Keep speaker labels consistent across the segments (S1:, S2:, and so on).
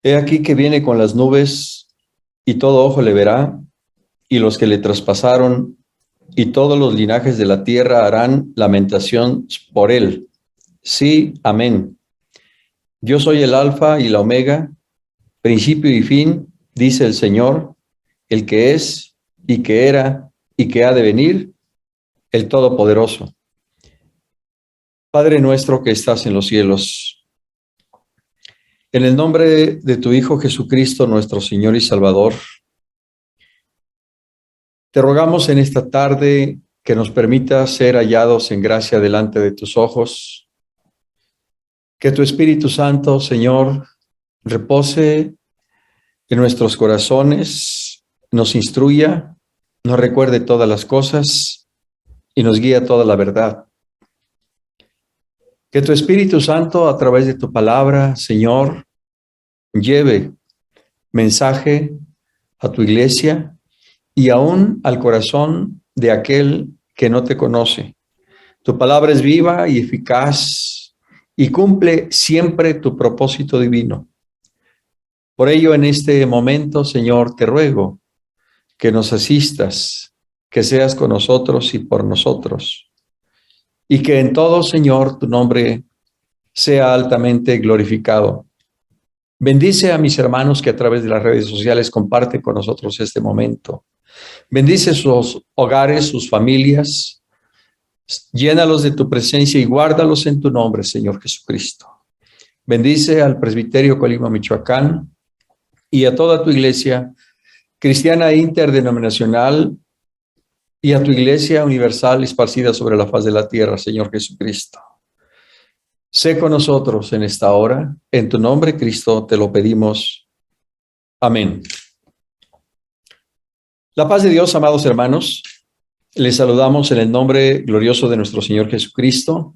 S1: He aquí que viene con las nubes, y todo ojo le verá, y los que le traspasaron, y todos los linajes de la tierra harán lamentación por él. Sí, amén. Yo soy el Alfa y la Omega, principio y fin, dice el Señor, el que es, y que era, y que ha de venir, el Todopoderoso. Padre nuestro que estás en los cielos, en el nombre de tu Hijo Jesucristo, nuestro Señor y Salvador, te rogamos en esta tarde que nos permita ser hallados en gracia delante de tus ojos, que tu Espíritu Santo, Señor, repose en nuestros corazones, nos instruya, nos recuerde todas las cosas y nos guíe a toda la verdad. Que tu Espíritu Santo, a través de tu palabra, Señor, lleve mensaje a tu iglesia y aún al corazón de aquel que no te conoce. Tu palabra es viva y eficaz y cumple siempre tu propósito divino. Por ello, en este momento, Señor, te ruego que nos asistas, que seas con nosotros y por nosotros, y que en todo, Señor, tu nombre sea altamente glorificado. Bendice a mis hermanos que a través de las redes sociales comparten con nosotros este momento. Bendice sus hogares, sus familias. Llénalos de tu presencia y guárdalos en tu nombre, Señor Jesucristo. Bendice al Presbiterio Colima, Michoacán, y a toda tu iglesia cristiana interdenominacional y a tu iglesia universal esparcida sobre la faz de la tierra, Señor Jesucristo. Sé con nosotros en esta hora. En tu nombre, Cristo, te lo pedimos. Amén. La paz de Dios, amados hermanos. Les saludamos en el nombre glorioso de nuestro Señor Jesucristo,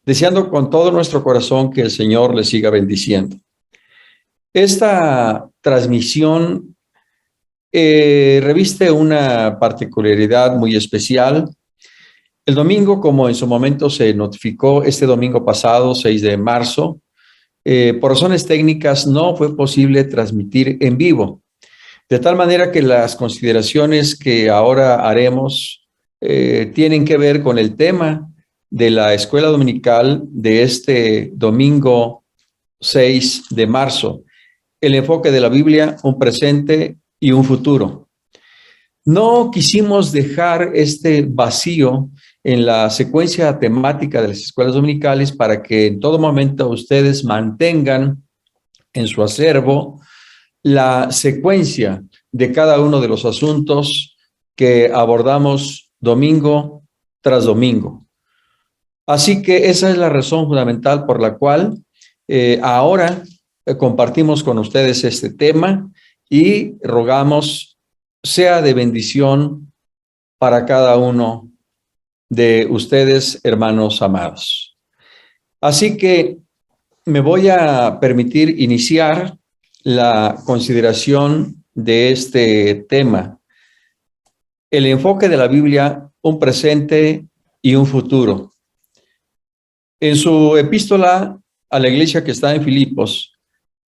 S1: deseando con todo nuestro corazón que el Señor les siga bendiciendo. Esta transmisión reviste una particularidad muy especial. El domingo, como en su momento se notificó, este domingo pasado, 6 de marzo, por razones técnicas no fue posible transmitir en vivo, de tal manera que las consideraciones que ahora haremos tienen que ver con el tema de la escuela dominical de este domingo 6 de marzo, el enfoque de la Biblia, un presente y un futuro. No quisimos dejar este vacío en la secuencia temática de las escuelas dominicales para que en todo momento ustedes mantengan en su acervo la secuencia de cada uno de los asuntos que abordamos domingo tras domingo. Así que esa es la razón fundamental por la cual ahora compartimos con ustedes este tema y rogamos sea de bendición para cada uno de ustedes, hermanos amados. Así que me voy a permitir iniciar la consideración de este tema. El enfoque de la Biblia, un presente y un futuro. En su epístola a la iglesia que está en Filipos,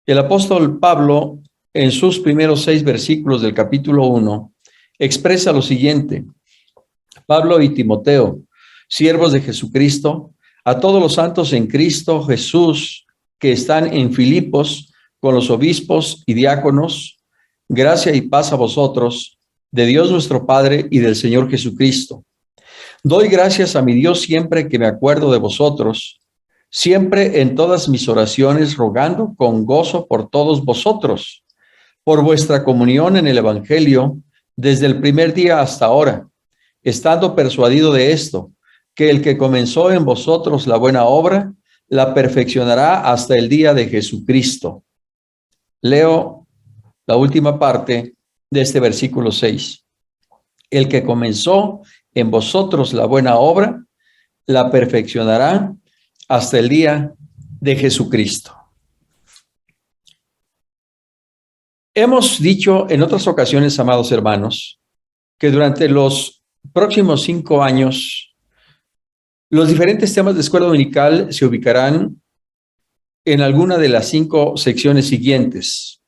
S1: el apóstol Pablo, en sus primeros 6 versículos del capítulo 1, expresa lo siguiente: Pablo y Timoteo, siervos de Jesucristo, a todos los santos en Cristo Jesús que están en Filipos con los obispos y diáconos, gracia y paz a vosotros, de Dios nuestro Padre y del Señor Jesucristo. Doy gracias a mi Dios siempre que me acuerdo de vosotros, siempre en todas mis oraciones rogando con gozo por todos vosotros, por vuestra comunión en el Evangelio desde el primer día hasta ahora, estando persuadido de esto, que el que comenzó en vosotros la buena obra, la perfeccionará hasta el día de Jesucristo. Leo la última parte de este versículo 6. El que comenzó en vosotros la buena obra, la perfeccionará hasta el día de Jesucristo. Hemos dicho en otras ocasiones, amados hermanos, que durante los próximos 5 años, los diferentes temas de escuela dominical se ubicarán en alguna de las 5 secciones siguientes.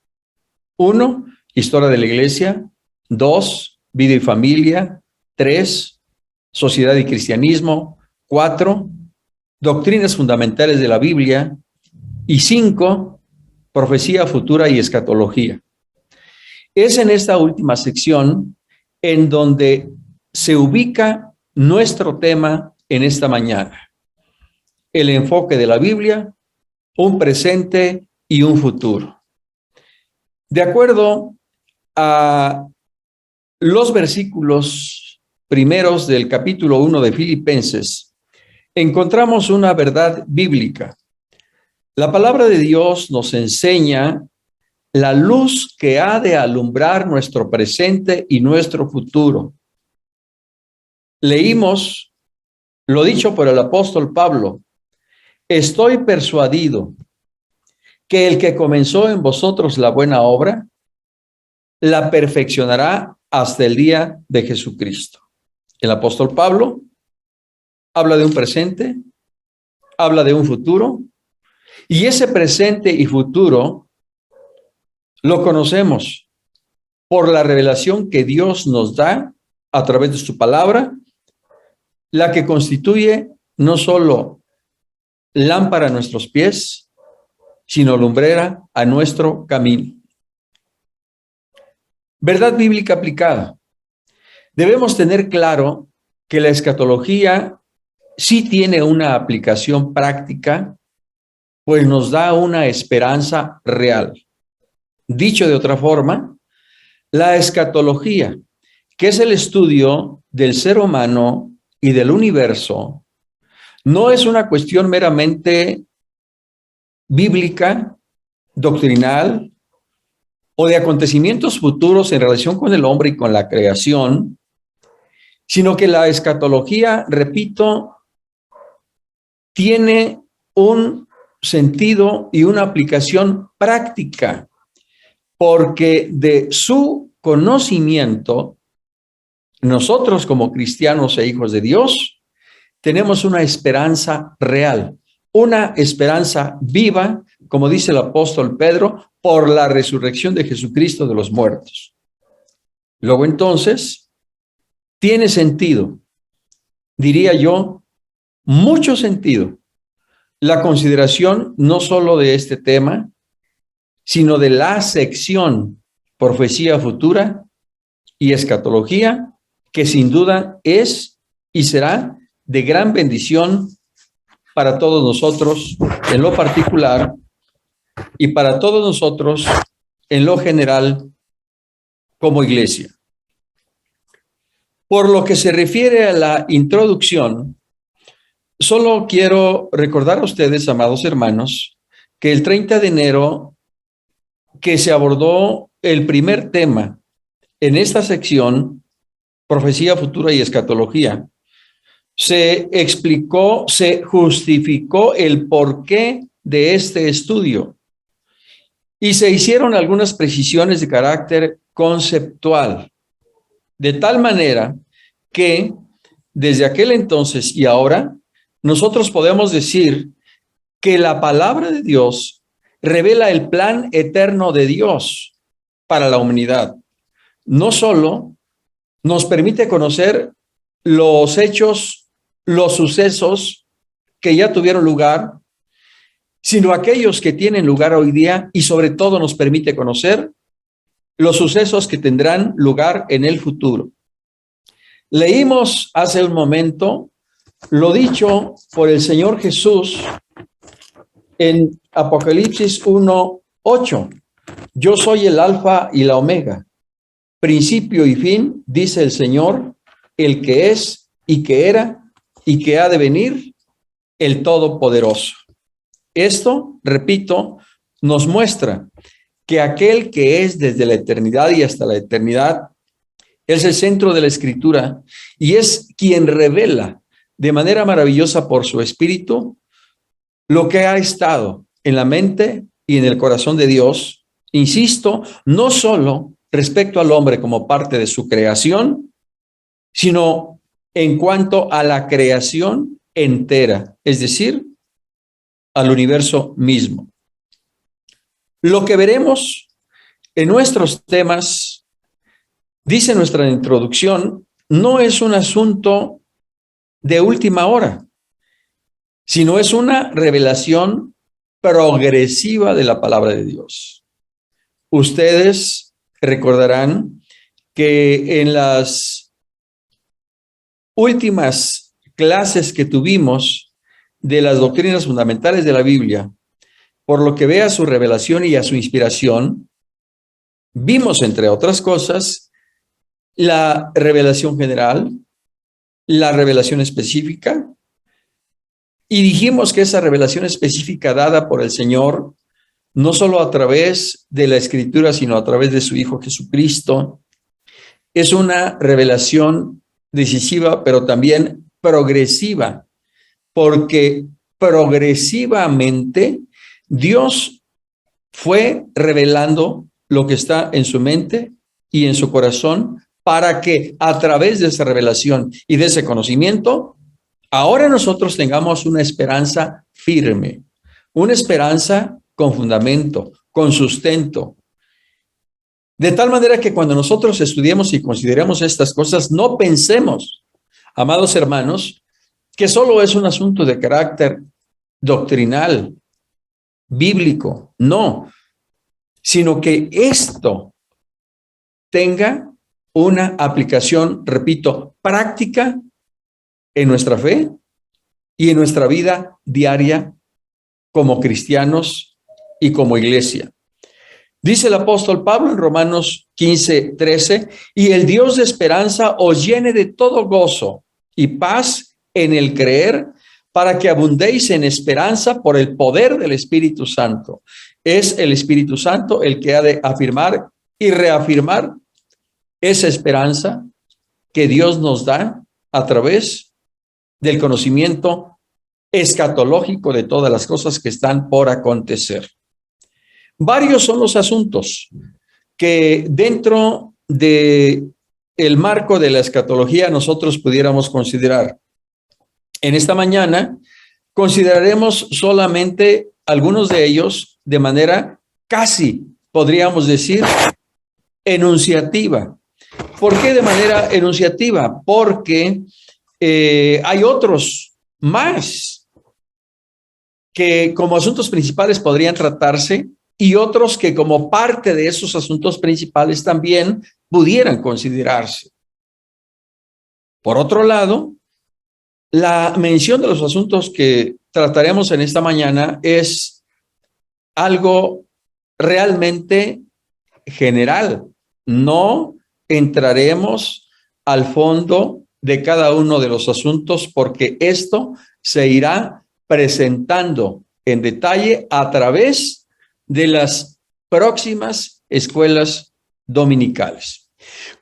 S1: 1, historia de la iglesia. 2, vida y familia. 3, sociedad y cristianismo. 4, doctrinas fundamentales de la Biblia. Y 5, profecía futura y escatología. Es en esta última sección en donde se ubica nuestro tema en esta mañana. El enfoque de la Biblia, un presente y un futuro. De acuerdo a los versículos primeros del capítulo 1 de Filipenses, encontramos una verdad bíblica. La palabra de Dios nos enseña la luz que ha de alumbrar nuestro presente y nuestro futuro. Leímos lo dicho por el apóstol Pablo: estoy persuadido que el que comenzó en vosotros la buena obra, la perfeccionará hasta el día de Jesucristo. El apóstol Pablo habla de un presente, habla de un futuro, y ese presente y futuro lo conocemos por la revelación que Dios nos da a través de su palabra, la que constituye no solo lámpara a nuestros pies, sino lumbrera a nuestro camino. Verdad bíblica aplicada. Debemos tener claro que la escatología sí tiene una aplicación práctica, pues nos da una esperanza real. Dicho de otra forma, la escatología, que es el estudio del ser humano y del universo, no es una cuestión meramente bíblica, doctrinal o de acontecimientos futuros en relación con el hombre y con la creación, sino que la escatología, repito, tiene un sentido y una aplicación práctica, porque de su conocimiento, nosotros como cristianos e hijos de Dios, tenemos una esperanza real, una esperanza viva, como dice el apóstol Pedro, por la resurrección de Jesucristo de los muertos. Luego entonces, tiene sentido, diría yo, mucho sentido, la consideración no solo de este tema, sino de la sección profecía futura y escatología, que sin duda es y será de gran bendición para todos nosotros en lo particular y para todos nosotros en lo general como iglesia. Por lo que se refiere a la introducción, solo quiero recordar a ustedes, amados hermanos, que el 30 de enero que se abordó el primer tema en esta sección, profecía futura y escatología, se explicó, se justificó el porqué de este estudio y se hicieron algunas precisiones de carácter conceptual, de tal manera que desde aquel entonces y ahora nosotros podemos decir que la palabra de Dios revela el plan eterno de Dios para la humanidad. No solo nos permite conocer los hechos, los sucesos que ya tuvieron lugar, sino aquellos que tienen lugar hoy día, y sobre todo nos permite conocer los sucesos que tendrán lugar en el futuro. Leímos hace un momento lo dicho por el Señor Jesús en Apocalipsis 1:8. Yo soy el alfa y la omega, principio y fin, dice el Señor, el que es y que era y que ha de venir, el Todopoderoso. Esto, repito, nos muestra que aquel que es desde la eternidad y hasta la eternidad es el centro de la Escritura y es quien revela de manera maravillosa por su Espíritu lo que ha estado en la mente y en el corazón de Dios, insisto, no solo respecto al hombre como parte de su creación, sino en cuanto a la creación entera, es decir, al universo mismo. Lo que veremos en nuestros temas, dice nuestra introducción, no es un asunto de última hora, sino es una revelación progresiva de la palabra de Dios. Ustedes recordarán que en las últimas clases que tuvimos de las doctrinas fundamentales de la Biblia, por lo que ve a su revelación y a su inspiración, vimos, entre otras cosas, la revelación general, la revelación específica, y dijimos que esa revelación específica dada por el Señor, no solo a través de la Escritura, sino a través de su Hijo Jesucristo, es una revelación decisiva, pero también progresiva, porque progresivamente Dios fue revelando lo que está en su mente y en su corazón para que a través de esa revelación y de ese conocimiento, ahora nosotros tengamos una esperanza firme, una esperanza con fundamento, con sustento. De tal manera que cuando nosotros estudiemos y consideremos estas cosas, no pensemos, amados hermanos, que solo es un asunto de carácter doctrinal, bíblico, no, sino que esto tenga una aplicación, repito, práctica en nuestra fe y en nuestra vida diaria como cristianos y como iglesia. Dice el apóstol Pablo en Romanos 15:13, y el Dios de esperanza os llene de todo gozo y paz en el creer, para que abundéis en esperanza por el poder del Espíritu Santo. Es el Espíritu Santo el que ha de afirmar y reafirmar esa esperanza que Dios nos da a través del conocimiento escatológico de todas las cosas que están por acontecer. Varios son los asuntos que dentro de el marco de la escatología nosotros pudiéramos considerar. En esta mañana consideraremos solamente algunos de ellos de manera casi, podríamos decir, enunciativa. ¿Por qué de manera enunciativa? Porque hay otros más que como asuntos principales podrían tratarse y otros que como parte de esos asuntos principales también pudieran considerarse. Por otro lado, la mención de los asuntos que trataremos en esta mañana es algo realmente general. No entraremos al fondo de cada uno de los asuntos porque esto se irá presentando en detalle a través de las próximas escuelas dominicales.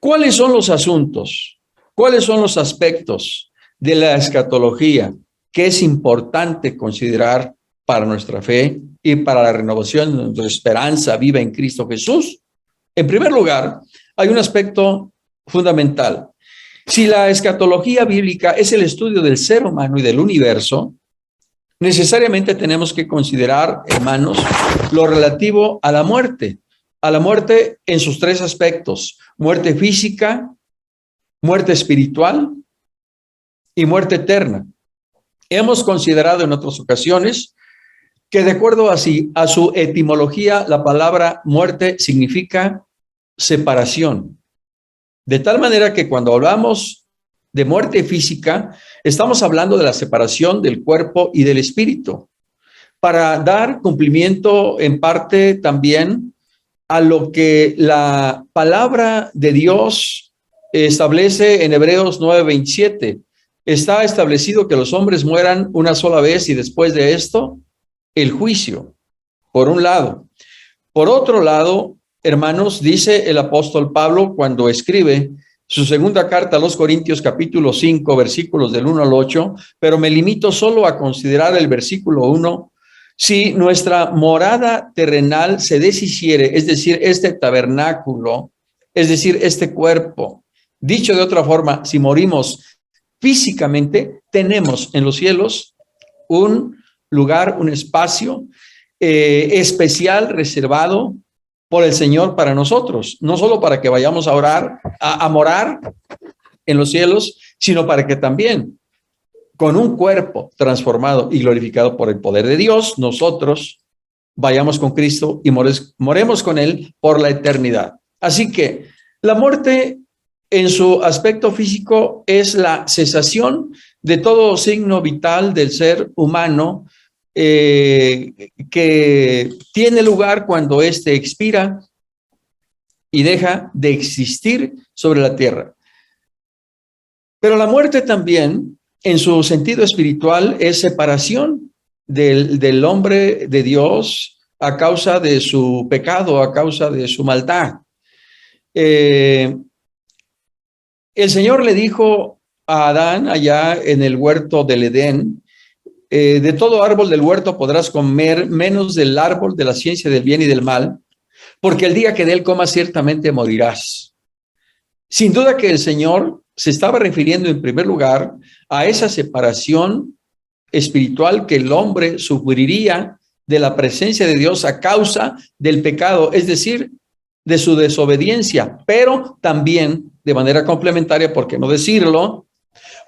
S1: ¿Cuáles son los asuntos? ¿Cuáles son los aspectos de la escatología que es importante considerar para nuestra fe y para la renovación de nuestra esperanza viva en Cristo Jesús? En primer lugar, hay un aspecto fundamental. Si la escatología bíblica es el estudio del ser humano y del universo, necesariamente tenemos que considerar, hermanos, lo relativo a la muerte en sus tres aspectos: muerte física, muerte espiritual y muerte eterna. Hemos considerado en otras ocasiones que de acuerdo a su etimología, la palabra muerte significa separación. De tal manera que cuando hablamos de muerte física, estamos hablando de la separación del cuerpo y del espíritu, para dar cumplimiento en parte también a lo que la palabra de Dios establece en Hebreos 9:27. Está establecido que los hombres mueran una sola vez y después de esto, el juicio, por un lado. Por otro lado, hermanos, dice el apóstol Pablo cuando escribe su segunda carta a los Corintios, capítulo 5, versículos del 1 al 8, pero me limito solo a considerar el versículo 1. Si nuestra morada terrenal se deshiciere, es decir, este tabernáculo, es decir, este cuerpo, dicho de otra forma, si morimos físicamente, tenemos en los cielos un lugar, un espacio especial reservado por el Señor para nosotros, no solo para que vayamos a orar, a morar en los cielos, sino para que también con un cuerpo transformado y glorificado por el poder de Dios, nosotros vayamos con Cristo y moremos con Él por la eternidad. Así que la muerte en su aspecto físico es la cesación de todo signo vital del ser humano que tiene lugar cuando éste expira y deja de existir sobre la tierra. Pero la muerte también, en su sentido espiritual, es separación del hombre de Dios a causa de su pecado, a causa de su maldad. El Señor le dijo a Adán allá en el huerto del Edén, de todo árbol del huerto podrás comer, menos del árbol de la ciencia del bien y del mal, porque el día que de él comas ciertamente morirás. Sin duda que el Señor se estaba refiriendo en primer lugar a esa separación espiritual que el hombre sufriría de la presencia de Dios a causa del pecado, es decir, de su desobediencia, pero también de manera complementaria, por qué no decirlo,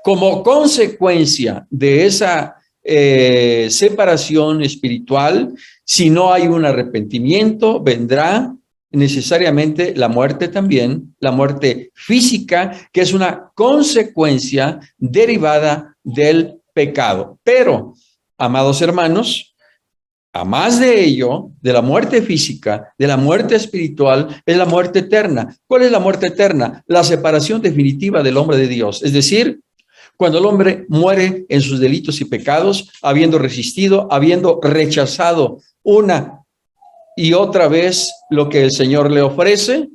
S1: como consecuencia de esa separación espiritual, si no hay un arrepentimiento, vendrá necesariamente la muerte también, la muerte física, que es una consecuencia derivada del pecado. Pero, amados hermanos, a más de ello, de la muerte física, de la muerte espiritual, es la muerte eterna. ¿Cuál es la muerte eterna? La separación definitiva del hombre de Dios. Es decir, cuando el hombre muere en sus delitos y pecados, habiendo resistido, habiendo rechazado una y otra vez lo que el Señor le ofrece,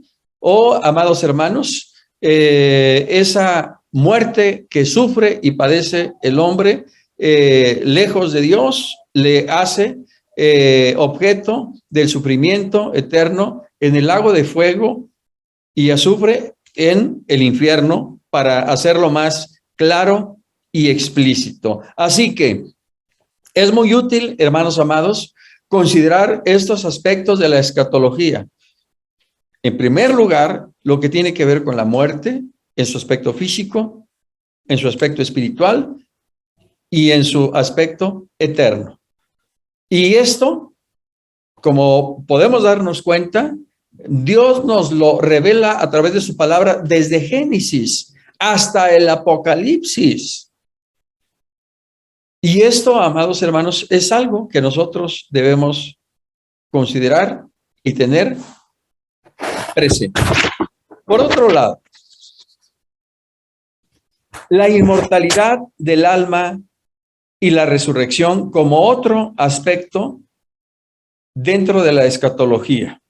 S1: amados hermanos, esa muerte que sufre y padece el hombre lejos de Dios le hace objeto del sufrimiento eterno en el lago de fuego y azufre en el infierno, para hacerlo más claro y explícito. Así que es muy útil, hermanos amados, considerar estos aspectos de la escatología. En primer lugar, lo que tiene que ver con la muerte, en su aspecto físico, en su aspecto espiritual y en su aspecto eterno. Y esto, como podemos darnos cuenta, Dios nos lo revela a través de su palabra desde Génesis hasta el Apocalipsis. Y esto, amados hermanos, es algo que nosotros debemos considerar y tener presente. Por otro lado, la inmortalidad del alma y la resurrección como otro aspecto dentro de la escatología.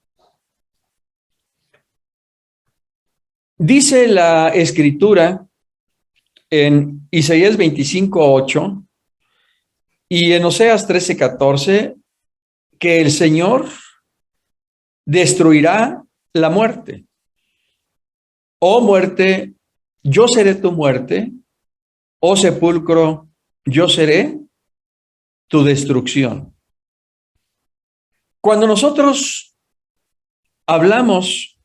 S1: Dice la Escritura en Isaías 25:8 y en Oseas 13:14 que el Señor destruirá la muerte. Oh muerte, yo seré tu muerte. Oh sepulcro, yo seré tu destrucción. Cuando nosotros hablamos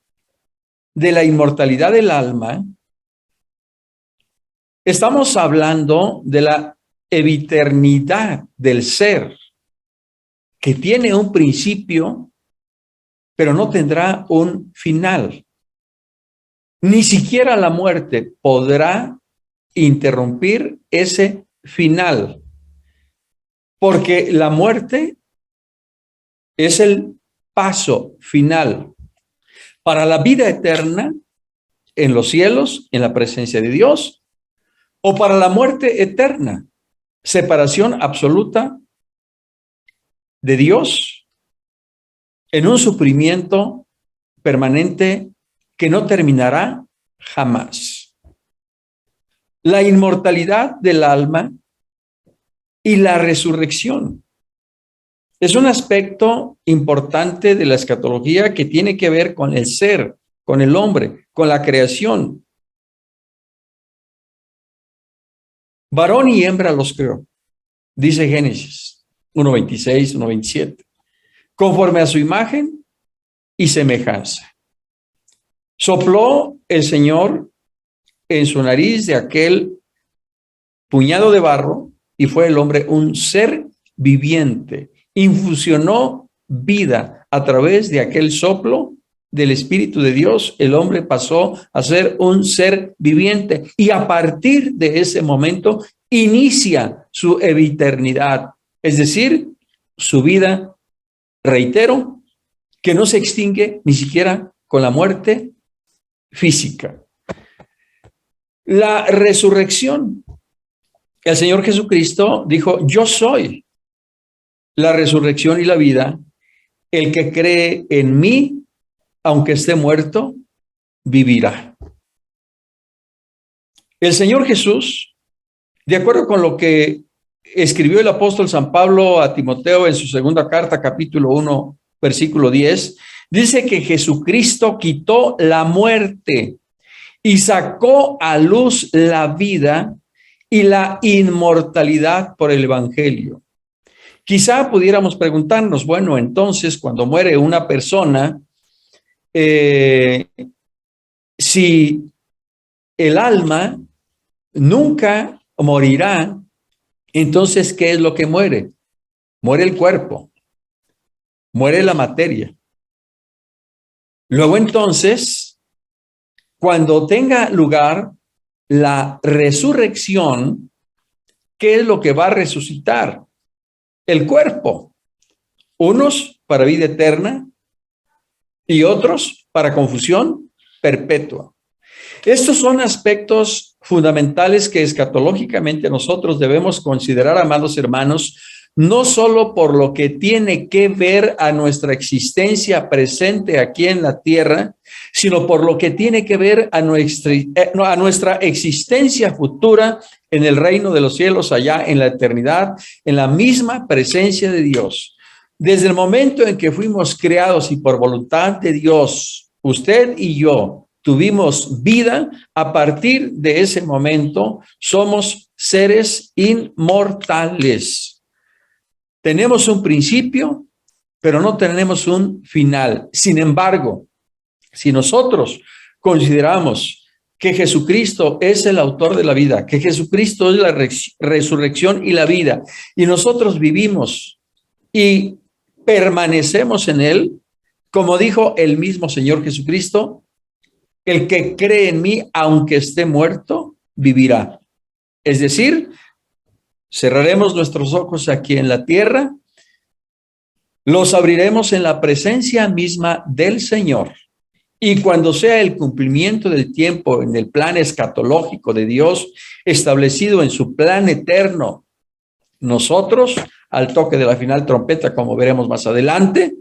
S1: de la inmortalidad del alma, estamos hablando de la eviternidad del ser, que tiene un principio, pero no tendrá un final. Ni siquiera la muerte podrá interrumpir ese final, porque la muerte es el paso final para la vida eterna en los cielos, en la presencia de Dios, o para la muerte eterna, separación absoluta de Dios en un sufrimiento permanente que no terminará jamás. La inmortalidad del alma y la resurrección es un aspecto importante de la escatología que tiene que ver con el ser, con el hombre, con la creación. Varón y hembra los creó, dice Génesis 1:26, 1:27. conforme a su imagen y semejanza. Sopló el Señor en su nariz de aquel puñado de barro y fue el hombre un ser viviente. Infusionó vida a través de aquel soplo del Espíritu de Dios. El hombre pasó a ser un ser viviente y a partir de ese momento inicia su eternidad, es decir, su vida, reitero, que no se extingue ni siquiera con la muerte física. La resurrección. El Señor Jesucristo dijo: yo soy la resurrección y la vida. El que cree en mí, aunque esté muerto, vivirá. El Señor Jesús, de acuerdo con lo que escribió el apóstol San Pablo a Timoteo en su segunda carta, capítulo 1, versículo 10, dice que Jesucristo quitó la muerte y sacó a luz la vida y la inmortalidad por el evangelio. Quizá pudiéramos preguntarnos, bueno, entonces cuando muere una persona, si el alma nunca morirá, entonces, ¿qué es lo que muere? Muere el cuerpo, muere la materia. Luego entonces, cuando tenga lugar la resurrección, ¿qué es lo que va a resucitar? El cuerpo. Unos para vida eterna y otros para confusión perpetua. Estos son aspectos fundamentales que escatológicamente nosotros debemos considerar, amados hermanos, no solo por lo que tiene que ver a nuestra existencia presente aquí en la tierra, sino por lo que tiene que ver a nuestra existencia futura en el reino de los cielos, allá en la eternidad, en la misma presencia de Dios. Desde el momento en que fuimos creados y por voluntad de Dios, usted y yo tuvimos vida, a partir de ese momento somos seres inmortales. Tenemos un principio, pero no tenemos un final. Sin embargo, si nosotros consideramos que Jesucristo es el autor de la vida, que Jesucristo es la resurrección y la vida, y nosotros vivimos y permanecemos en él, como dijo el mismo Señor Jesucristo: el que cree en mí, aunque esté muerto, vivirá. Es decir, cerraremos nuestros ojos aquí en la tierra, los abriremos en la presencia misma del Señor. Y cuando sea el cumplimiento del tiempo en el plan escatológico de Dios, establecido en su plan eterno, nosotros, al toque de la final trompeta, como veremos más adelante,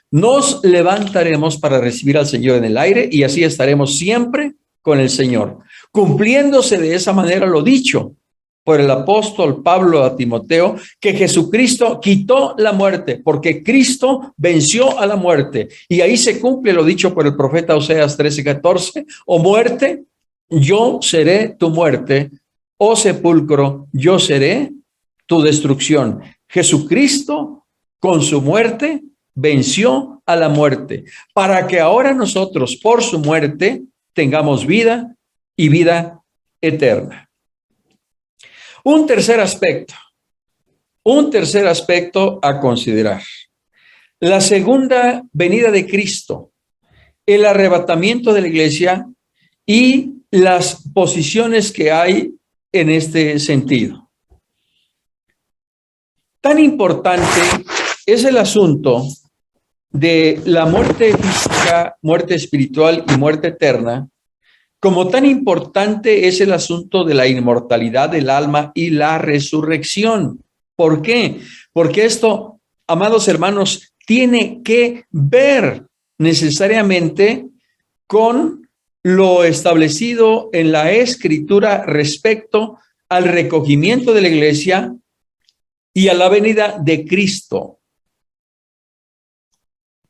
S1: nos levantaremos para recibir al Señor en el aire y así estaremos siempre con el Señor, cumpliéndose de esa manera lo dicho por el apóstol Pablo a Timoteo, que Jesucristo quitó la muerte, porque Cristo venció a la muerte. Y ahí se cumple lo dicho por el profeta Oseas 13:14, o muerte, yo seré tu muerte, o sepulcro, yo seré tu destrucción. Jesucristo, con su muerte, venció a la muerte, para que ahora nosotros, por su muerte, tengamos vida y vida eterna. Un tercer aspecto a considerar: la segunda venida de Cristo, el arrebatamiento de la iglesia y las posiciones que hay en este sentido. Tan importante es el asunto de la muerte física, muerte espiritual y muerte eterna, como tan importante es el asunto de la inmortalidad del alma y la resurrección. ¿Por qué? Porque esto, amados hermanos, tiene que ver necesariamente con lo establecido en la Escritura respecto al recogimiento de la iglesia y a la venida de Cristo.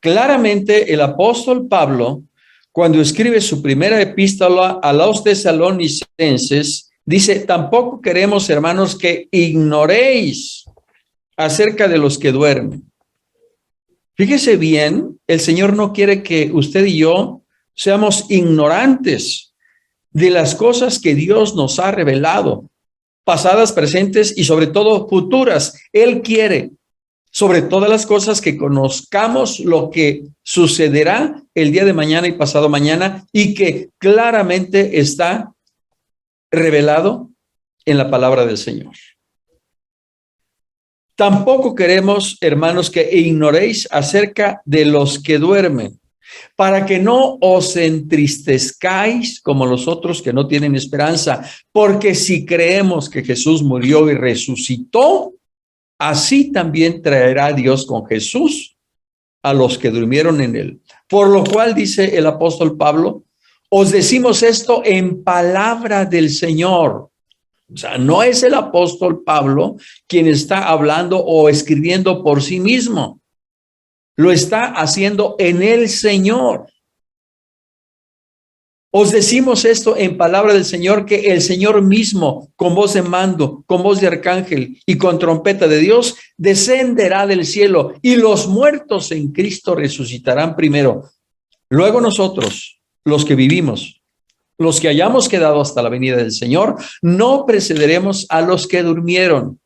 S1: Claramente el apóstol Pablo, cuando escribe su primera epístola a los tesalonicenses, dice: tampoco queremos, hermanos, que ignoréis acerca de los que duermen. Fíjese bien, el Señor no quiere que usted y yo seamos ignorantes de las cosas que Dios nos ha revelado, pasadas, presentes y sobre todo futuras. Él quiere, sobre todas las cosas, que conozcamos lo que sucederá el día de mañana y pasado mañana y que claramente está revelado en la palabra del Señor. Tampoco queremos, hermanos, que ignoréis acerca de los que duermen, para que no os entristezcáis como los otros que no tienen esperanza, porque si creemos que Jesús murió y resucitó, así también traerá Dios con Jesús a los que durmieron en él. Por lo cual, dice el apóstol Pablo, os decimos esto en palabra del Señor. O sea, no es el apóstol Pablo quien está hablando o escribiendo por sí mismo. Lo está haciendo en el Señor. Os decimos esto en palabra del Señor, que el Señor mismo, con voz de mando, con voz de arcángel y con trompeta de Dios, descenderá del cielo y los muertos en Cristo resucitarán primero. Luego nosotros, los que vivimos, los que hayamos quedado hasta la venida del Señor, no precederemos a los que durmieron,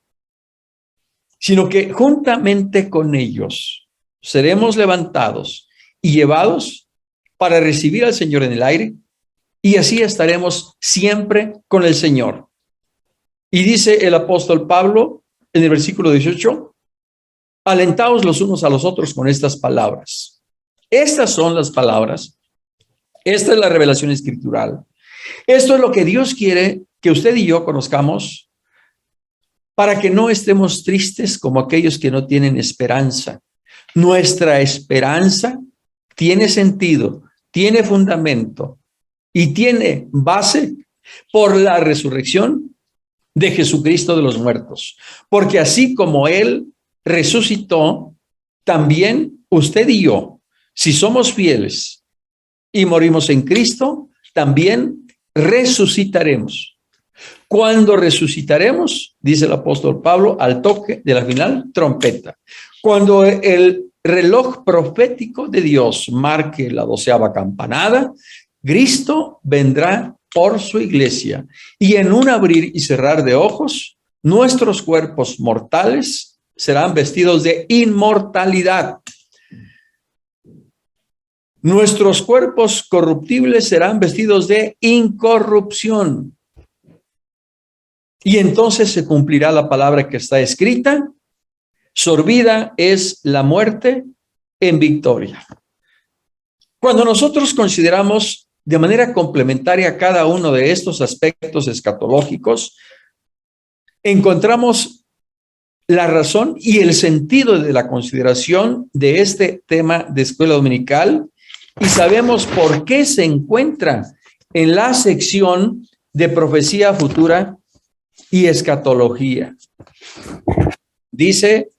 S1: sino que juntamente con ellos seremos levantados y llevados para recibir al Señor en el aire, y así estaremos siempre con el Señor. Y dice el apóstol Pablo en el versículo 18, alentaos los unos a los otros con estas palabras. Estas son las palabras. Esta es la revelación escritural. Esto es lo que Dios quiere que usted y yo conozcamos para que no estemos tristes como aquellos que no tienen esperanza. Nuestra esperanza tiene sentido, tiene fundamento y tiene base por la resurrección de Jesucristo de los muertos. Porque así como Él resucitó, también usted y yo, si somos fieles y morimos en Cristo, también resucitaremos. Cuando resucitaremos, dice el apóstol Pablo, al toque de la final trompeta. Cuando el reloj profético de Dios marque la 12ª campanada, Cristo vendrá por su iglesia y en un abrir y cerrar de ojos, nuestros cuerpos mortales serán vestidos de inmortalidad. Nuestros cuerpos corruptibles serán vestidos de incorrupción. Y entonces se cumplirá la palabra que está escrita: sorbida es la muerte en victoria. Cuando nosotros consideramos de manera complementaria cada uno de estos aspectos escatológicos, encontramos la razón y el sentido de la consideración de este tema de escuela dominical y sabemos por qué se encuentra en la sección de profecía futura y escatología. Dice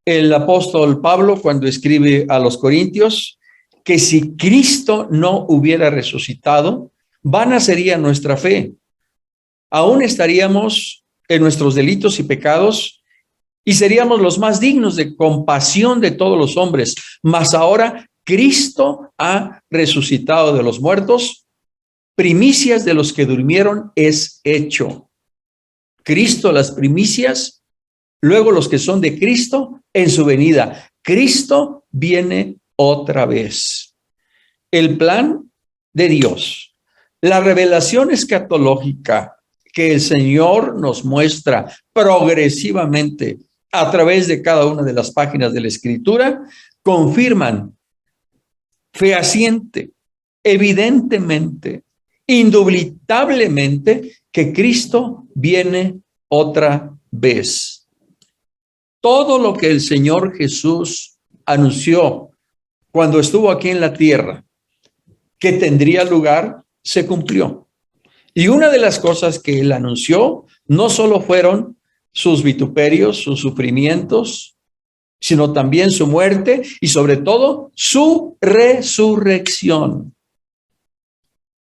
S1: el apóstol Pablo cuando escribe a los Corintios que si Cristo no hubiera resucitado, vana sería nuestra fe. Aún estaríamos en nuestros delitos y pecados y seríamos los más dignos de compasión de todos los hombres. Mas ahora Cristo ha resucitado de los muertos, primicias de los que durmieron es hecho. Cristo las primicias, luego los que son de Cristo en su venida. Cristo viene otra vez. El plan de Dios, la revelación escatológica que el Señor nos muestra progresivamente a través de cada una de las páginas de la Escritura, confirman fehaciente, evidentemente, indubitablemente que Cristo viene otra vez. Todo lo que el Señor Jesús anunció cuando estuvo aquí en la tierra que tendría lugar, se cumplió. Y una de las cosas que él anunció no solo fueron sus vituperios, sus sufrimientos, sino también su muerte y sobre todo su resurrección.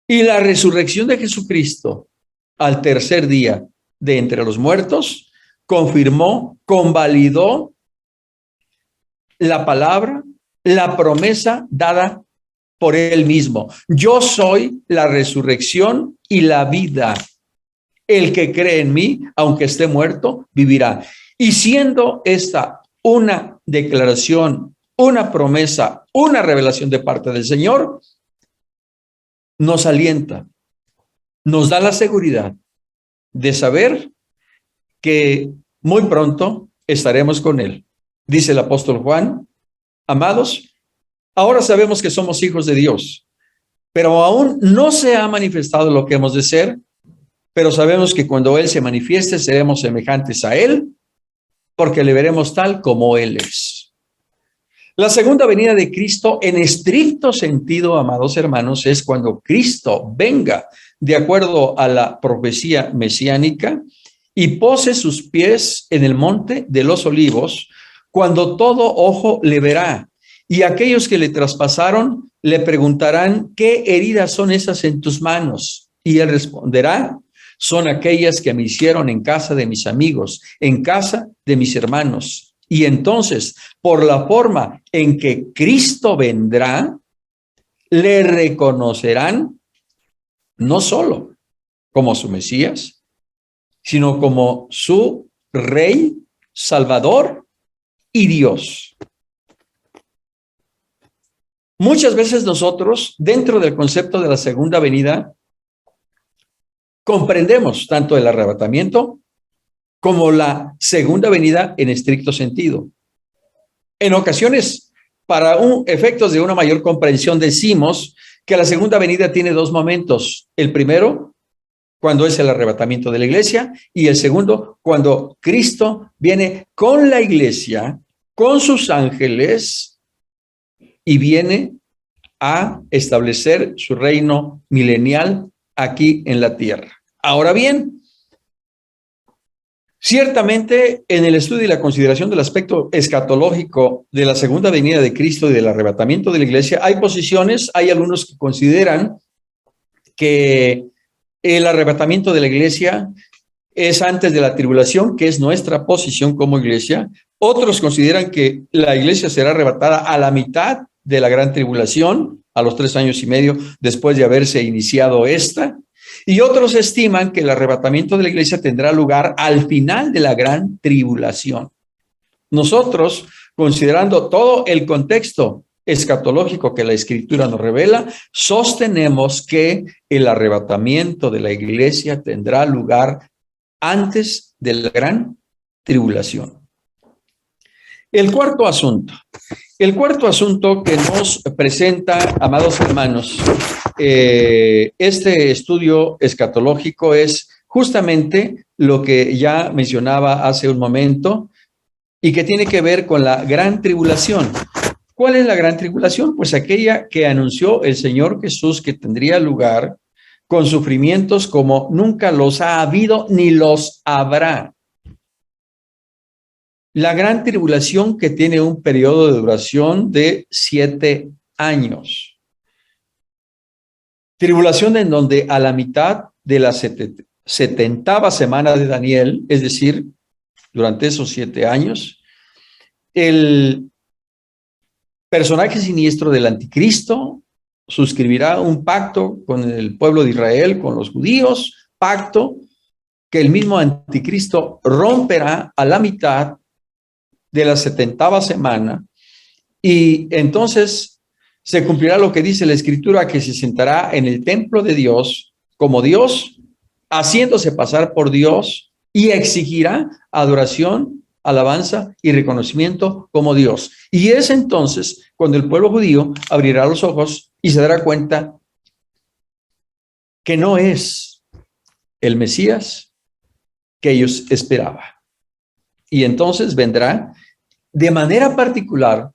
S1: Y la resurrección de Jesucristo al tercer día de entre los muertos confirmó, convalidó la palabra, la promesa dada por él mismo. Yo soy la resurrección y la vida. El que cree en mí, aunque esté muerto, vivirá. Y siendo esta una declaración, una promesa, una revelación de parte del Señor, nos alienta, nos da la seguridad de saber que muy pronto estaremos con él. Dice el apóstol Juan: amados, ahora sabemos que somos hijos de Dios, pero aún no se ha manifestado lo que hemos de ser, pero sabemos que cuando él se manifieste seremos semejantes a él, porque le veremos tal como él es. La segunda venida de Cristo, en estricto sentido, amados hermanos, es cuando Cristo venga, de acuerdo a la profecía mesiánica, y pose sus pies en el monte de los olivos, cuando todo ojo le verá. Y aquellos que le traspasaron le preguntarán: ¿qué heridas son esas en tus manos? Y él responderá: son aquellas que me hicieron en casa de mis amigos, en casa de mis hermanos. Y entonces, por la forma en que Cristo vendrá, le reconocerán no solo como su Mesías, sino como su Rey, Salvador y Dios. Muchas veces nosotros, dentro del concepto de la segunda venida, comprendemos tanto el arrebatamiento como la segunda venida en estricto sentido. En ocasiones, para efectos de una mayor comprensión, decimos que la segunda venida tiene dos momentos. El primero, cuando es el arrebatamiento de la iglesia, y el segundo, cuando Cristo viene con la iglesia, con sus ángeles, y viene a establecer su reino milenial aquí en la tierra. Ahora bien, ciertamente en el estudio y la consideración del aspecto escatológico de la segunda venida de Cristo y del arrebatamiento de la iglesia, hay posiciones, hay algunos que consideran que el arrebatamiento de la iglesia es antes de la tribulación, que es nuestra posición como iglesia. Otros consideran que la iglesia será arrebatada a la mitad de la gran tribulación, a los 3 años y medio después de haberse iniciado esta. Y otros estiman que el arrebatamiento de la iglesia tendrá lugar al final de la gran tribulación. Nosotros, considerando todo el contexto escatológico que la Escritura nos revela, sostenemos que el arrebatamiento de la iglesia tendrá lugar antes de la gran tribulación. El cuarto asunto que nos presenta, amados hermanos, este estudio escatológico es justamente lo que ya mencionaba hace un momento y que tiene que ver con la gran tribulación. ¿Cuál es la gran tribulación? Pues aquella que anunció el Señor Jesús que tendría lugar con sufrimientos como nunca los ha habido ni los habrá. La gran tribulación que tiene un periodo de duración de 7 años. Tribulación en donde a la mitad de la 70ª semana de Daniel, es decir, durante esos 7 años, el personaje siniestro del anticristo suscribirá un pacto con el pueblo de Israel, con los judíos, pacto que el mismo anticristo romperá a la mitad de la 70ª semana, y entonces se cumplirá lo que dice la Escritura, que se sentará en el templo de Dios como Dios, haciéndose pasar por Dios, y exigirá adoración, alabanza y reconocimiento como Dios. Y es entonces cuando el pueblo judío abrirá los ojos y se dará cuenta que no es el Mesías que ellos esperaban. Y entonces vendrá de manera particular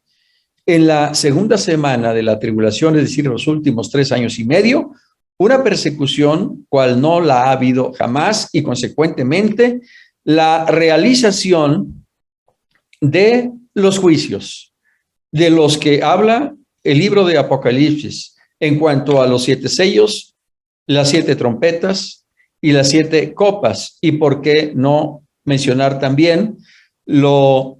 S1: en la segunda semana de la tribulación, es decir, los últimos 3 años y medio, una persecución cual no la ha habido jamás, y consecuentemente la realización de los juicios de los que habla el libro de Apocalipsis en cuanto a los 7 sellos, las 7 trompetas y las 7 copas. Y por qué no mencionar también lo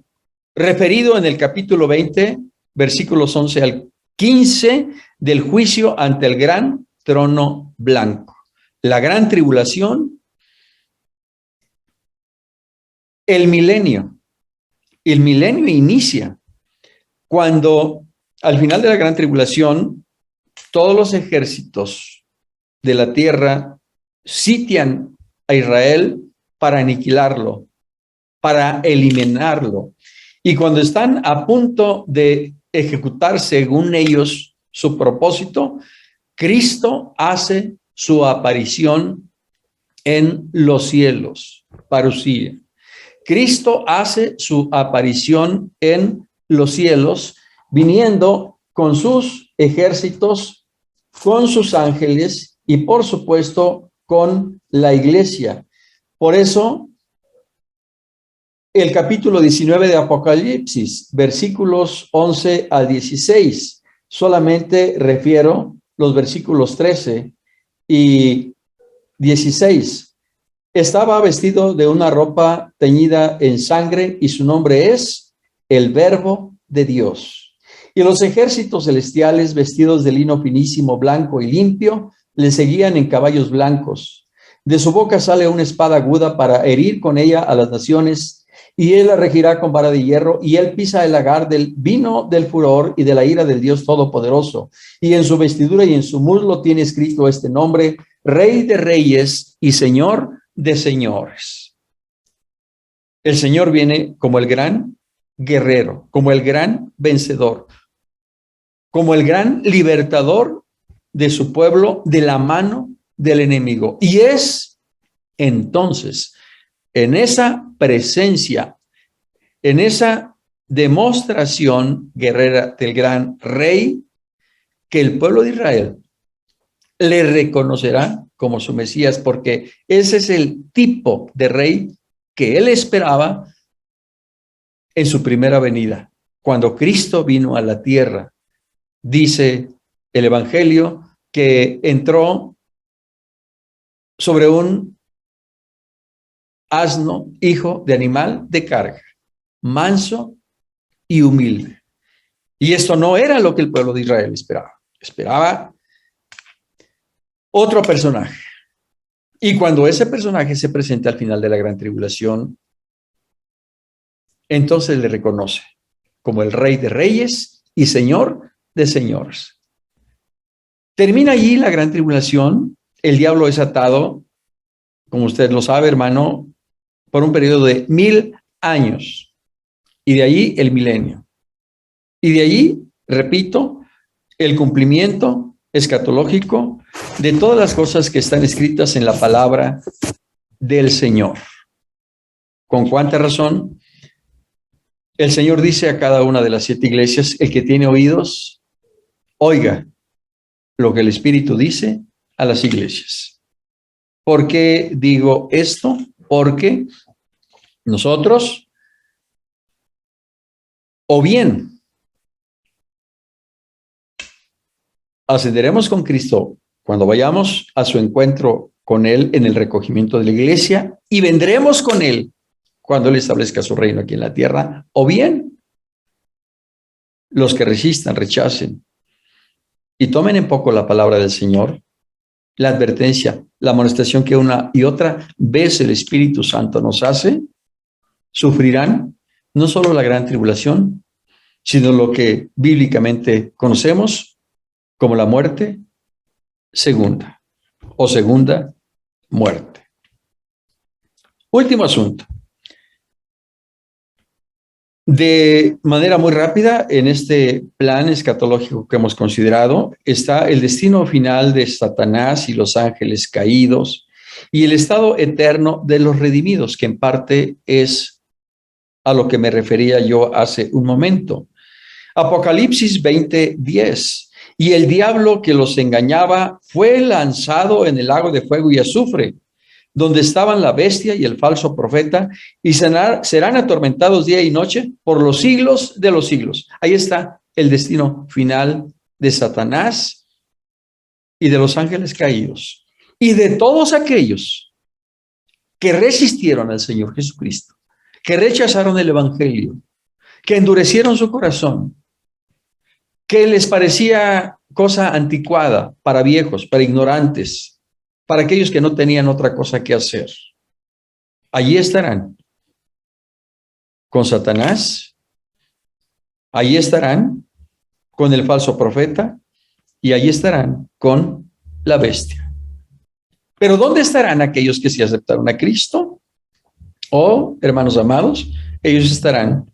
S1: referido en el capítulo 20, versículos 11 al 15, del juicio ante el gran trono blanco. La gran tribulación, el milenio. El milenio inicia cuando al final de la gran tribulación todos los ejércitos de la tierra sitian a Israel para aniquilarlo, para eliminarlo. Y cuando están a punto de ejecutar según ellos su propósito, Cristo hace su aparición en los cielos, parusía. Cristo hace su aparición en los cielos, viniendo con sus ejércitos, con sus ángeles y por supuesto con la iglesia. Por eso, el capítulo 19 de Apocalipsis, versículos 11 al 16, solamente refiero los versículos 13 y 16. Estaba vestido de una ropa teñida en sangre y su nombre es el Verbo de Dios. Y los ejércitos celestiales vestidos de lino finísimo, blanco y limpio, le seguían en caballos blancos. De su boca sale una espada aguda para herir con ella a las naciones, y él la regirá con vara de hierro, y él pisa el lagar del vino del furor y de la ira del Dios Todopoderoso. Y en su vestidura y en su muslo tiene escrito este nombre: Rey de Reyes y Señor de señores. El Señor viene como el gran guerrero, como el gran vencedor, como el gran libertador de su pueblo de la mano del enemigo. Y es entonces en esa presencia, en esa demostración guerrera del gran rey, que el pueblo de Israel le reconocerá como su Mesías, porque ese es el tipo de rey que él esperaba en su primera venida. Cuando Cristo vino a la tierra, dice el Evangelio que entró sobre un asno, hijo de animal de carga, manso y humilde. Y esto no era lo que el pueblo de Israel esperaba. Esperaba otro personaje. Y cuando ese personaje se presenta al final de la gran tribulación, entonces le reconoce como el Rey de Reyes y Señor de Señores. Termina allí la gran tribulación. El diablo es atado, como usted lo sabe, hermano, por un periodo de 1000 años. Y de allí el milenio. Y de allí, repito, el cumplimiento escatológico de todas las cosas que están escritas en la palabra del Señor. ¿Con cuánta razón? El Señor dice a cada una de las 7 iglesias: el que tiene oídos, oiga lo que el Espíritu dice a las iglesias. ¿Por qué digo esto? Porque nosotros, o bien ascenderemos con Cristo cuando vayamos a su encuentro con Él en el recogimiento de la iglesia, y vendremos con Él cuando Él establezca su reino aquí en la tierra, o bien los que resistan, rechacen y tomen en poco la palabra del Señor, la advertencia, la amonestación que una y otra vez el Espíritu Santo nos hace, sufrirán no solo la gran tribulación, sino lo que bíblicamente conocemos como la muerte segunda o segunda muerte. Último asunto. De manera muy rápida, en este plan escatológico que hemos considerado, está el destino final de Satanás y los ángeles caídos y el estado eterno de los redimidos, que en parte es a lo que me refería yo hace un momento. Apocalipsis 20:10. Y el diablo que los engañaba fue lanzado en el lago de fuego y azufre, donde estaban la bestia y el falso profeta, y serán atormentados día y noche por los siglos de los siglos. Ahí está el destino final de Satanás y de los ángeles caídos, y de todos aquellos que resistieron al Señor Jesucristo, que rechazaron el Evangelio, que endurecieron su corazón, que les parecía cosa anticuada para viejos, para ignorantes, para aquellos que no tenían otra cosa que hacer. Allí estarán con Satanás, allí estarán con el falso profeta y allí estarán con la bestia. Pero ¿dónde estarán aquellos que sí aceptaron a Cristo? Oh, hermanos amados, ellos estarán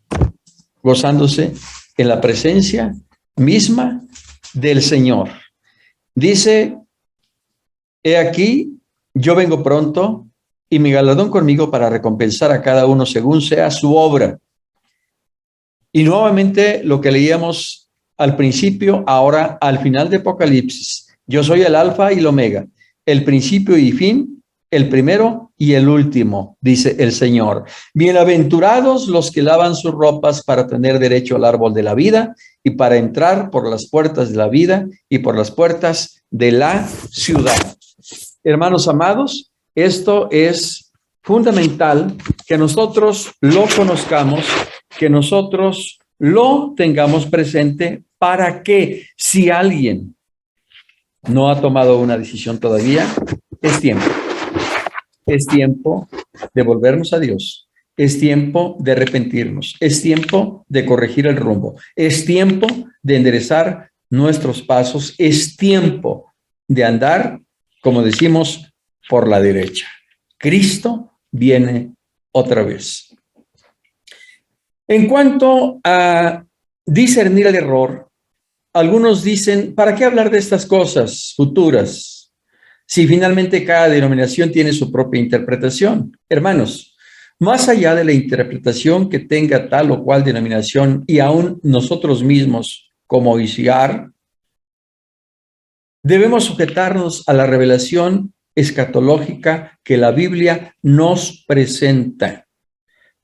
S1: gozándose en la presencia misma del Señor. Dice, he aquí, yo vengo pronto y mi galardón conmigo para recompensar a cada uno según sea su obra. Y nuevamente lo que leíamos al principio, ahora al final de Apocalipsis. Yo soy el alfa y el omega, el principio y fin, el primero y el último, dice el Señor. Bienaventurados los que lavan sus ropas para tener derecho al árbol de la vida y para entrar por las puertas de la vida y por las puertas de la ciudad. Hermanos amados, esto es fundamental que nosotros lo conozcamos, que nosotros lo tengamos presente para que si alguien no ha tomado una decisión todavía, es tiempo. Es tiempo de volvernos a Dios. Es tiempo de arrepentirnos. Es tiempo de corregir el rumbo. Es tiempo de enderezar nuestros pasos. Es tiempo de andar, como decimos, por la derecha. Cristo viene otra vez. En cuanto a discernir el error, algunos dicen, ¿para qué hablar de estas cosas futuras? Si finalmente cada denominación tiene su propia interpretación. Hermanos, más allá de la interpretación que tenga tal o cual denominación y aún nosotros mismos como ICIAR, debemos sujetarnos a la revelación escatológica que la Biblia nos presenta.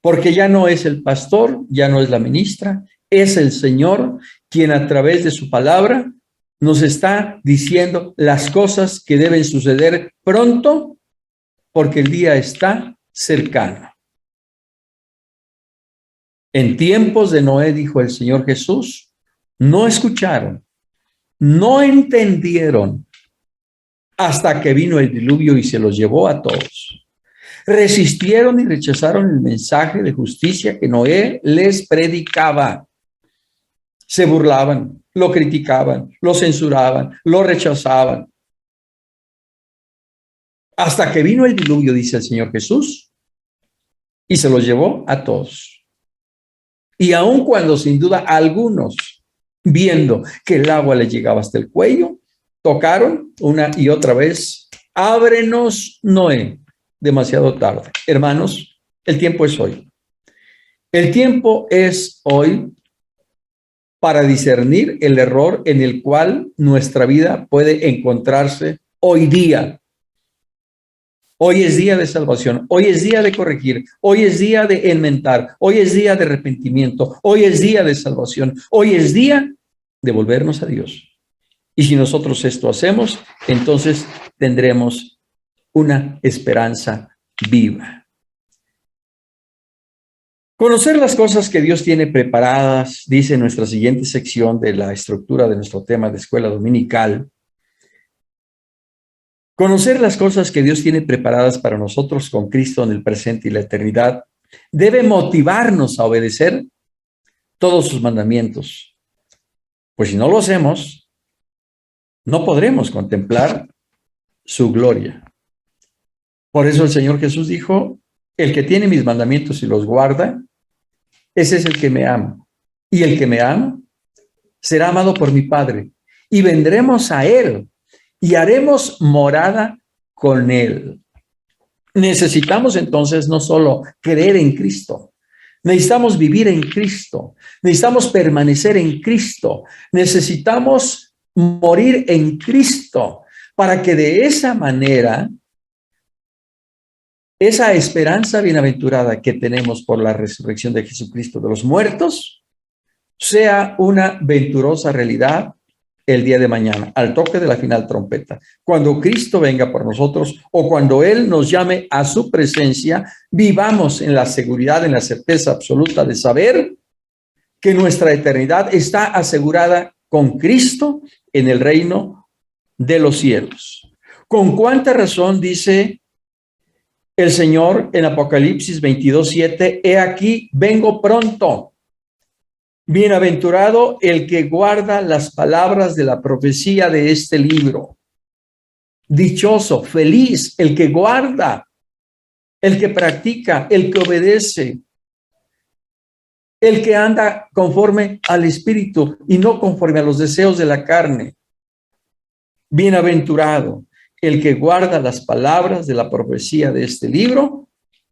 S1: Porque ya no es el pastor, ya no es la ministra, es el Señor quien a través de su palabra nos está diciendo las cosas que deben suceder pronto, porque el día está cercano. En tiempos de Noé, dijo el Señor Jesús, no escucharon, no entendieron, hasta que vino el diluvio y se los llevó a todos. Resistieron y rechazaron el mensaje de justicia que Noé les predicaba. Se burlaban, lo criticaban, lo censuraban, lo rechazaban. Hasta que vino el diluvio, dice el Señor Jesús, y se los llevó a todos. Y aun cuando sin duda algunos, viendo que el agua les llegaba hasta el cuello, tocaron una y otra vez, ábrenos, Noé. Demasiado tarde. Hermanos, el tiempo es hoy. El tiempo es hoy para discernir el error en el cual nuestra vida puede encontrarse hoy día. Hoy es día de salvación, hoy es día de corregir, hoy es día de enmendar, hoy es día de arrepentimiento, hoy es día de salvación, hoy es día de volvernos a Dios. Y si nosotros esto hacemos, entonces tendremos una esperanza viva. Conocer las cosas que Dios tiene preparadas, dice nuestra siguiente sección de la estructura de nuestro tema de escuela dominical. Conocer las cosas que Dios tiene preparadas para nosotros con Cristo en el presente y la eternidad debe motivarnos a obedecer todos sus mandamientos. Pues si no lo hacemos, no podremos contemplar su gloria. Por eso el Señor Jesús dijo, el que tiene mis mandamientos y los guarda, ese es el que me ama. Y el que me ama será amado por mi Padre. Y vendremos a Él y haremos morada con Él. Necesitamos entonces no solo creer en Cristo, necesitamos vivir en Cristo, necesitamos permanecer en Cristo, necesitamos morir en Cristo para que de esa manera esa esperanza bienaventurada que tenemos por la resurrección de Jesucristo de los muertos sea una venturosa realidad el día de mañana, al toque de la final trompeta. Cuando Cristo venga por nosotros o cuando Él nos llame a su presencia, vivamos en la seguridad, en la certeza absoluta de saber que nuestra eternidad está asegurada con Cristo en el reino de los cielos. ¿Con cuánta razón dice el Señor en Apocalipsis 22:7? He aquí, vengo pronto. Bienaventurado el que guarda las palabras de la profecía de este libro. Dichoso, feliz el que guarda, el que practica, el que obedece, el que anda conforme al Espíritu y no conforme a los deseos de la carne. Bienaventurado el que guarda las palabras de la profecía de este libro,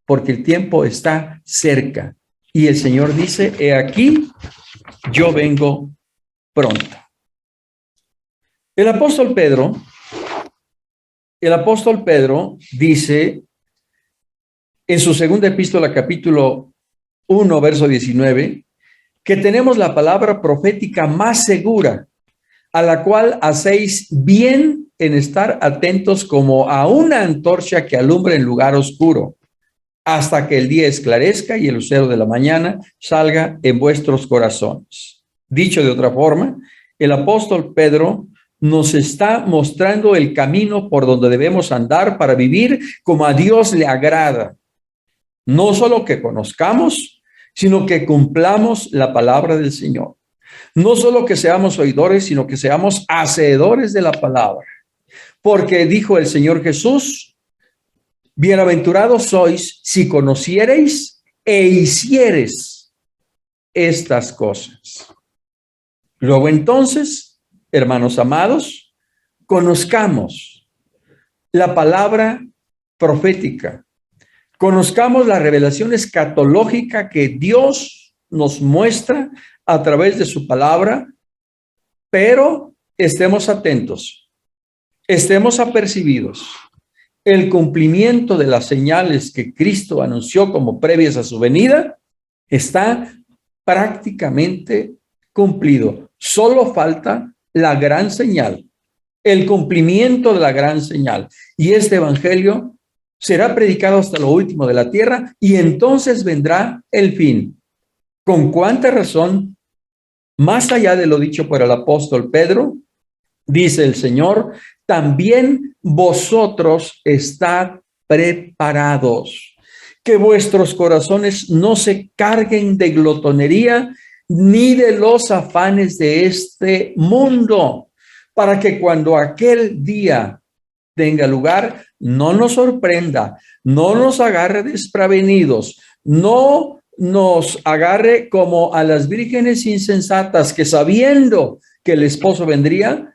S1: porque el tiempo está cerca. Y el Señor dice, he aquí, yo vengo pronto. El apóstol Pedro dice en su segunda epístola, capítulo 1, verso 19, que tenemos la palabra profética más segura, a la cual hacéis bien en estar atentos como a una antorcha que alumbra en lugar oscuro, hasta que el día esclarezca y el lucero de la mañana salga en vuestros corazones. Dicho de otra forma, el apóstol Pedro nos está mostrando el camino por donde debemos andar para vivir como a Dios le agrada. No solo que conozcamos, sino que cumplamos la palabra del Señor. No solo que seamos oidores, sino que seamos hacedores de la palabra. Porque dijo el Señor Jesús, bienaventurados sois si conociereis e hiciereis estas cosas. Luego entonces, hermanos amados, conozcamos la palabra profética. Conozcamos la revelación escatológica que Dios nos muestra a través de su palabra, pero estemos atentos, estemos apercibidos. El cumplimiento de las señales que Cristo anunció como previas a su venida está prácticamente cumplido. Solo falta la gran señal, el cumplimiento de la gran señal. Y este evangelio será predicado hasta lo último de la tierra y entonces vendrá el fin. ¿Con cuánta razón? Más allá de lo dicho por el apóstol Pedro, dice el Señor, también vosotros estad preparados, que vuestros corazones no se carguen de glotonería ni de los afanes de este mundo, para que cuando aquel día tenga lugar, no nos sorprenda, no nos agarre desprevenidos, no nos agarre como a las vírgenes insensatas que sabiendo que el esposo vendría,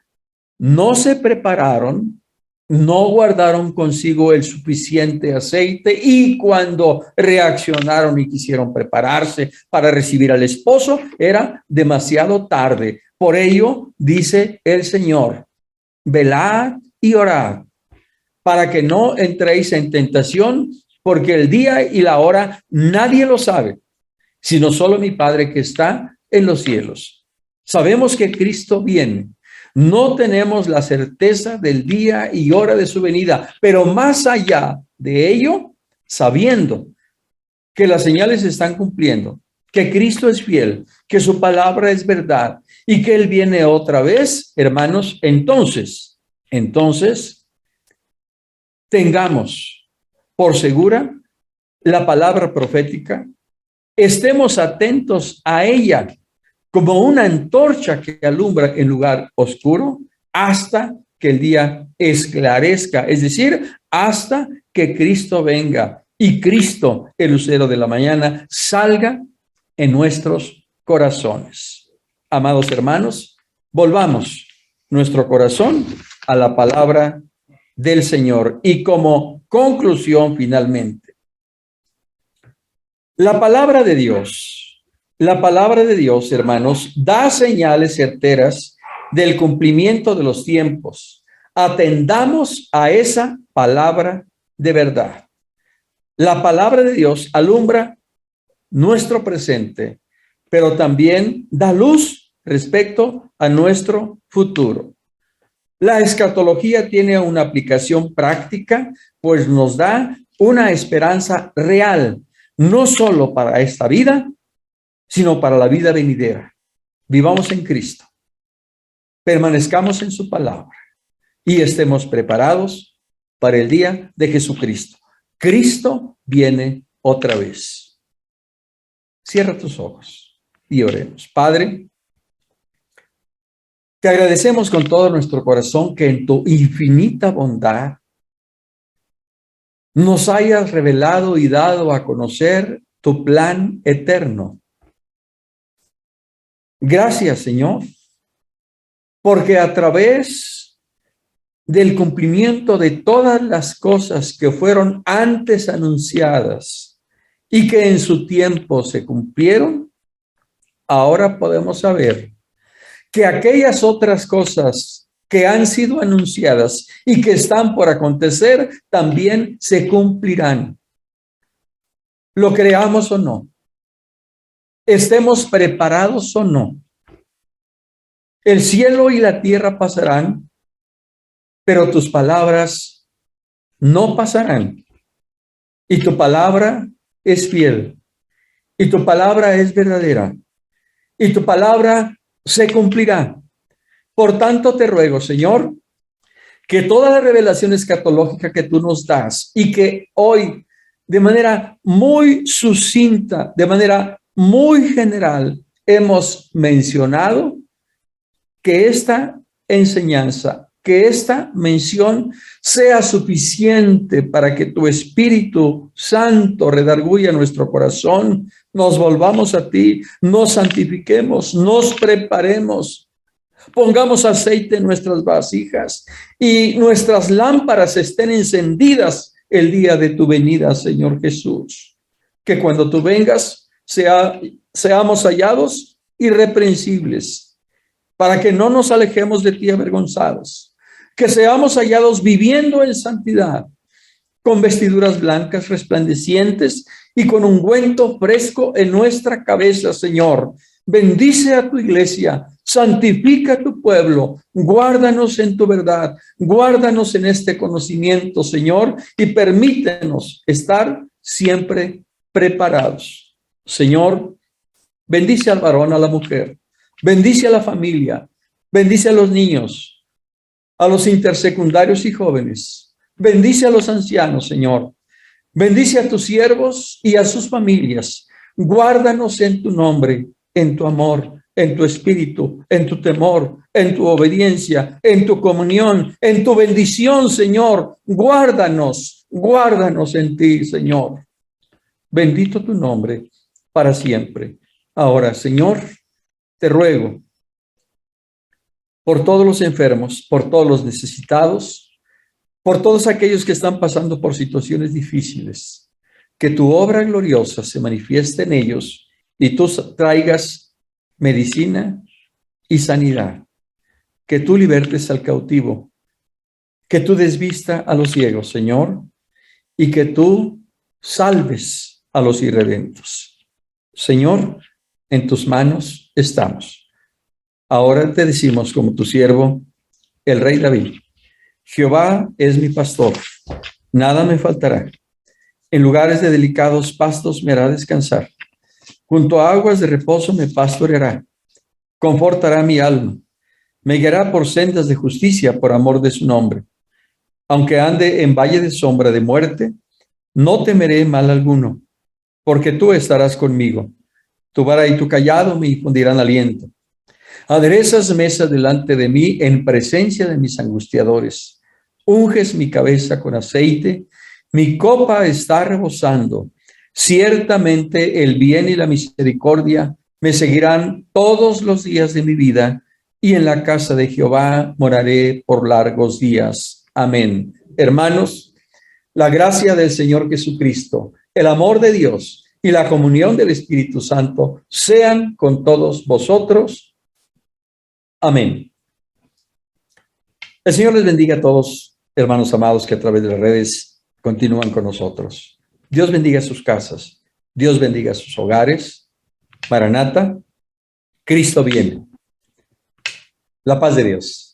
S1: no se prepararon, no guardaron consigo el suficiente aceite y cuando reaccionaron y quisieron prepararse para recibir al esposo, era demasiado tarde. Por ello, dice el Señor, velad y orad para que no entréis en tentación, porque el día y la hora nadie lo sabe, sino solo mi Padre que está en los cielos. Sabemos que Cristo viene. No tenemos la certeza del día y hora de su venida, pero más allá de ello, sabiendo que las señales se están cumpliendo, que Cristo es fiel, que su palabra es verdad y que Él viene otra vez, hermanos, entonces, tengamos por segura la palabra profética, estemos atentos a ella como una antorcha que alumbra en lugar oscuro hasta que el día esclarezca, es decir, hasta que Cristo venga y Cristo, el lucero de la mañana, salga en nuestros corazones. Amados hermanos, volvamos nuestro corazón a la palabra del Señor. Y como conclusión, finalmente, la palabra de Dios, hermanos, da señales certeras del cumplimiento de los tiempos. Atendamos a esa palabra de verdad. La palabra de Dios alumbra nuestro presente, pero también da luz respecto a nuestro futuro. La escatología tiene una aplicación práctica, pues nos da una esperanza real, no solo para esta vida, sino para la vida venidera. Vivamos en Cristo, permanezcamos en su palabra y estemos preparados para el día de Jesucristo. Cristo viene otra vez. Cierra tus ojos y oremos. Padre, te agradecemos con todo nuestro corazón que en tu infinita bondad nos hayas revelado y dado a conocer tu plan eterno. Gracias, Señor, porque a través del cumplimiento de todas las cosas que fueron antes anunciadas y que en su tiempo se cumplieron, ahora podemos saber que aquellas otras cosas que han sido anunciadas y que están por acontecer también se cumplirán. Lo creamos o no, estemos preparados o no. El cielo y la tierra pasarán, pero tus palabras no pasarán. Y tu palabra es fiel. Y tu palabra es verdadera. Y tu palabra se cumplirá. Por tanto, te ruego, Señor, que toda la revelación escatológica que tú nos das y que hoy, de manera muy sucinta, de manera muy general, hemos mencionado, que esta enseñanza, que esta mención sea suficiente para que tu Espíritu Santo redarguya nuestro corazón, nos volvamos a ti, nos santifiquemos, nos preparemos, pongamos aceite en nuestras vasijas y nuestras lámparas estén encendidas el día de tu venida, Señor Jesús. Que cuando tú vengas seamos hallados irreprensibles, para que no nos alejemos de ti avergonzados, que seamos hallados viviendo en santidad, con vestiduras blancas resplandecientes y con ungüento fresco en nuestra cabeza, Señor. Bendice a tu iglesia, santifica a tu pueblo, guárdanos en tu verdad, guárdanos en este conocimiento, Señor, y permítenos estar siempre preparados. Señor, bendice al varón, a la mujer. Bendice a la familia, bendice a los niños, a los intersecundarios y jóvenes. Bendice a los ancianos, Señor. Bendice a tus siervos y a sus familias. Guárdanos en tu nombre, en tu amor, en tu espíritu, en tu temor, en tu obediencia, en tu comunión, en tu bendición, Señor. Guárdanos, guárdanos en ti, Señor. Bendito tu nombre para siempre. Ahora, Señor, te ruego por todos los enfermos, por todos los necesitados, por todos aquellos que están pasando por situaciones difíciles, que tu obra gloriosa se manifieste en ellos y tú traigas medicina y sanidad, que tú libertes al cautivo, que tú des vista a los ciegos, Señor, y que tú salves a los irredentos. Señor, en tus manos estamos. Ahora te decimos como tu siervo, el rey David: Jehová es mi pastor, nada me faltará. En lugares de delicados pastos me hará descansar. Junto a aguas de reposo me pastoreará. Confortará mi alma. Me guiará por sendas de justicia por amor de su nombre. Aunque ande en valle de sombra de muerte, no temeré mal alguno, porque tú estarás conmigo. Tu vara y tu cayado me infundirán aliento. Aderezas mesa delante de mí en presencia de mis angustiadores. Unges mi cabeza con aceite, mi copa está rebosando. Ciertamente el bien y la misericordia me seguirán todos los días de mi vida, y en la casa de Jehová moraré por largos días. Amén. Hermanos, la gracia del Señor Jesucristo, el amor de Dios y la comunión del Espíritu Santo sean con todos vosotros. Amén. El Señor les bendiga a todos, hermanos amados, que a través de las redes continúan con nosotros. Dios bendiga sus casas. Dios bendiga sus hogares. Maranata, Cristo viene. La paz de Dios.